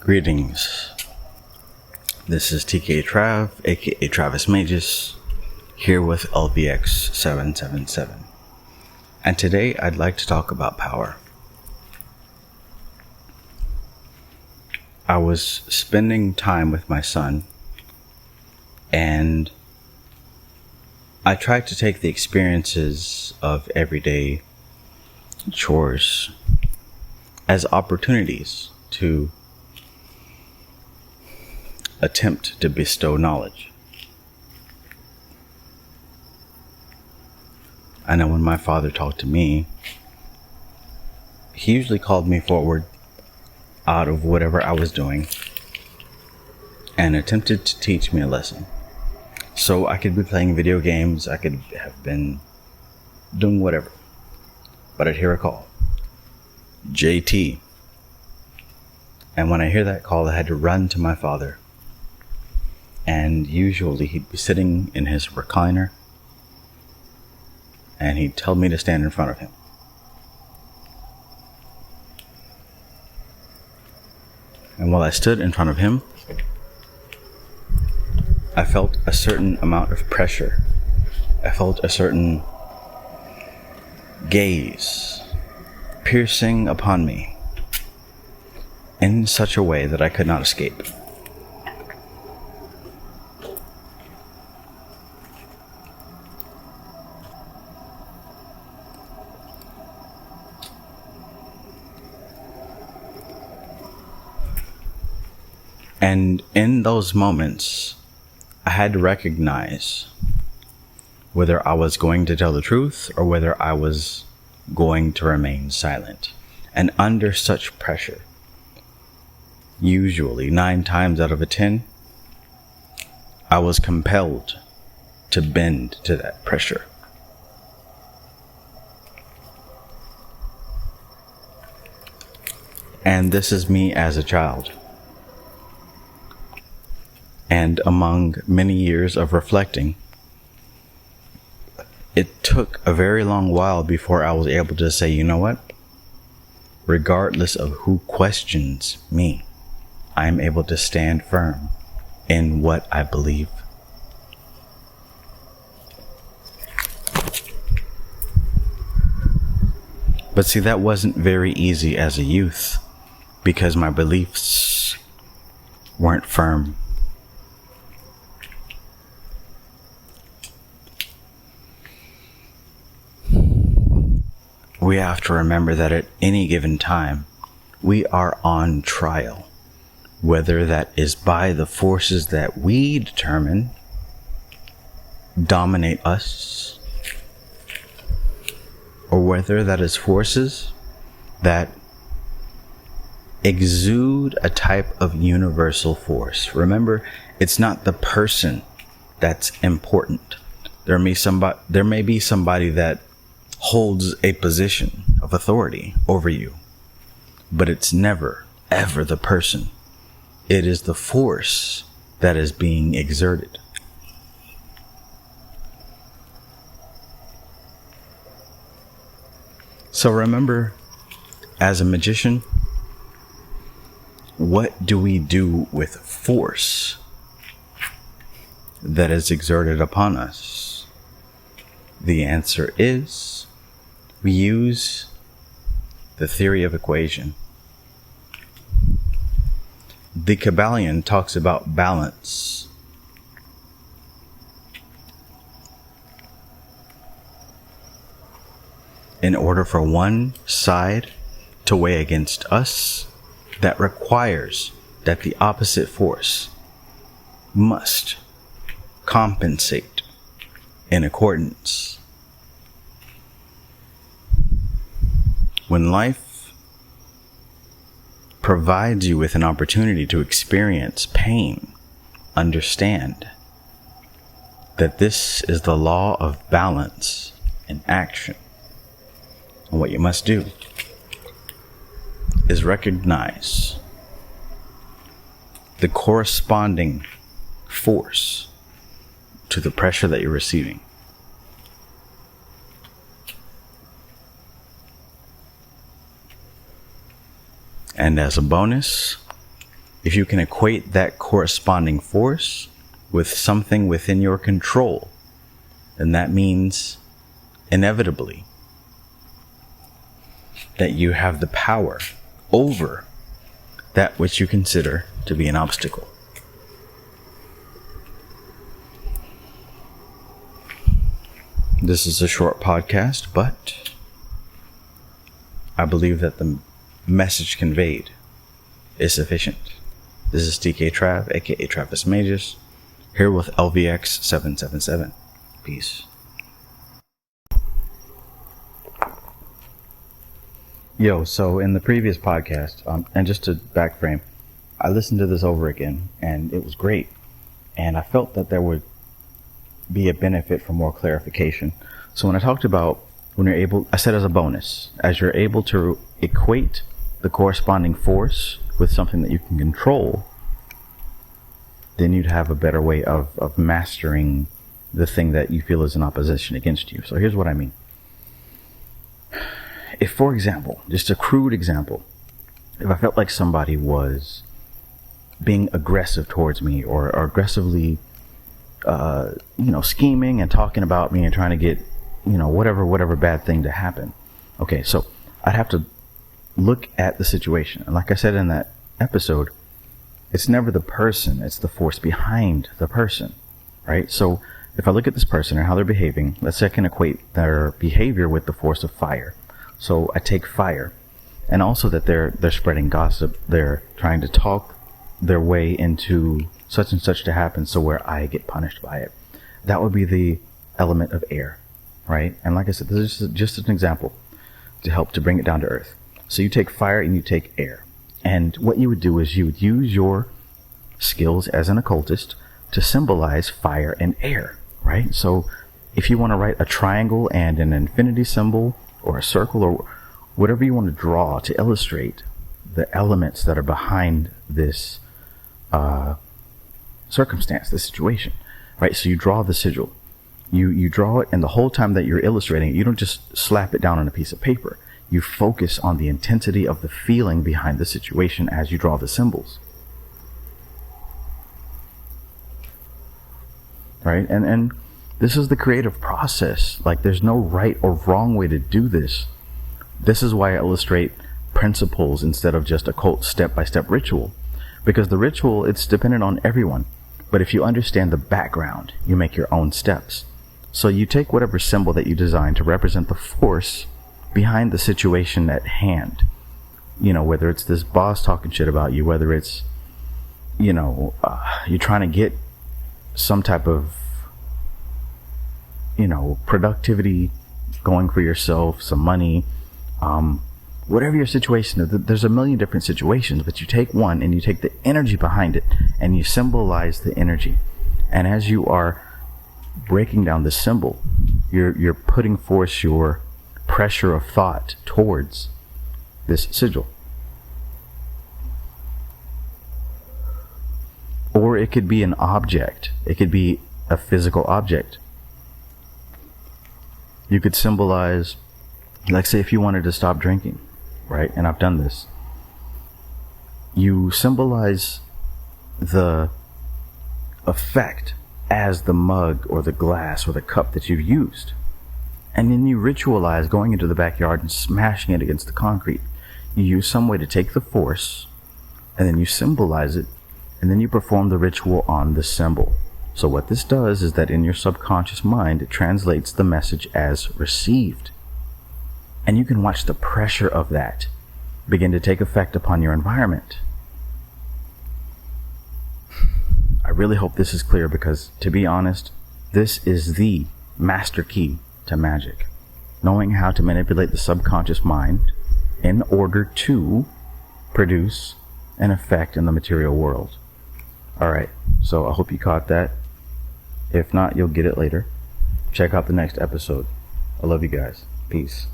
Greetings. This is TK Trav, aka Travis Magus, here with LBX777. And today I'd like to talk about power. I was spending time with my son, and I tried to take the experiences of everyday chores as opportunities to attempt to bestow knowledge. I know when my father talked to me, he usually called me forward out of whatever I was doing and attempted to teach me a lesson. So I could be playing video games, I could have been doing whatever, but I'd hear a call, JT. And when I hear that call, I had to run to my father. And usually he'd be sitting in his recliner and he'd tell me to stand in front of him. And while I stood in front of him, I felt a certain amount of pressure. I felt a certain gaze piercing upon me in such a way that I could not escape. And in those moments, I had to recognize whether I was going to tell the truth or whether I was going to remain silent. And under such pressure, usually 9 times out of 10, I was compelled to bend to that pressure. And this is me as a child. And among many years of reflecting, it took a very long while before I was able to say, you know what? Regardless of who questions me, I'm able to stand firm in what I believe. But see, that wasn't very easy as a youth because my beliefs weren't firm. We have to remember that at any given time, we are on trial, whether that is by the forces that we determine dominate us, or whether that is forces that exude a type of universal force. Remember, it's not the person that's important. There may be somebody that holds a position of authority over you, but it's never, ever the person. It is the force that is being exerted. So remember, as a magician, what do we do with force that is exerted upon us? The answer is we use the theory of equation. The Kybalion talks about balance. In order for one side to weigh against us, that requires that the opposite force must compensate in accordance. When life provides you with an opportunity to experience pain, understand that this is the law of balance in action. And what you must do is recognize the corresponding force to the pressure that you're receiving. And as a bonus, if you can equate that corresponding force with something within your control, then that means inevitably that you have the power over that which you consider to be an obstacle. This is a short podcast, but I believe that the message conveyed is sufficient. This is TK Trav, aka Travis Magus, here with LVX777. Peace. Yo, so in the previous podcast, and just to back frame, I listened to this over again, and it was great. And I felt that there would be a benefit for more clarification. So when I talked about when you're able, I said as a bonus, as you're able to equate the corresponding force with something that you can control, then you'd have a better way of mastering the thing that you feel is in opposition against you. So here's what I mean. If, for example, just a crude example, if I felt like somebody was being aggressive towards me or aggressively, scheming and talking about me and trying to get, whatever bad thing to happen. Okay, so I'd have to look at the situation. And like I said in that episode, it's never the person, it's the force behind the person, right? So if I look at this person and how they're behaving, let's say I can equate their behavior with the force of fire. So I take fire, and also that they're spreading gossip. They're trying to talk their way into such and such to happen, so where I get punished by it. That would be the element of air, right? And like I said, this is just an example to help to bring it down to earth. So you take fire and you take air. And what you would do is you would use your skills as an occultist to symbolize fire and air, right? So if you want to write a triangle and an infinity symbol, or a circle, or whatever you want to draw to illustrate the elements that are behind this circumstance, this situation, right? So you draw the sigil. You draw it, and the whole time that you're illustrating it, you don't just slap it down on a piece of paper. You focus on the intensity of the feeling behind the situation as you draw the symbols. Right? And this is the creative process. Like, there's no right or wrong way to do this. This is why I illustrate principles instead of just occult step-by-step ritual. Because the ritual, it's dependent on everyone. But if you understand the background, you make your own steps. So you take whatever symbol that you design to represent the force behind the situation at hand. Whether it's this boss talking shit about you, whether it's, you're trying to get some type of productivity going for yourself, some money, whatever your situation is. There's a million different situations, but you take one and you take the energy behind it and you symbolize the energy. And as you are breaking down the symbol, you're putting forth your pressure of thought towards this sigil. Or it could be an object. It could be a physical object. You could symbolize, like, say if you wanted to stop drinking, right? And I've done this. You symbolize the effect as the mug or the glass or the cup that you've used. And then you ritualize going into the backyard and smashing it against the concrete. You use some way to take the force, and then you symbolize it, and then you perform the ritual on the symbol. So what this does is that in your subconscious mind, it translates the message as received. And you can watch the pressure of that begin to take effect upon your environment. I really hope this is clear, because, to be honest, this is the master key to magic. Knowing how to manipulate the subconscious mind in order to produce an effect in the material world. Alright, so I hope you caught that. If not, you'll get it later. Check out the next episode. I love you guys. Peace.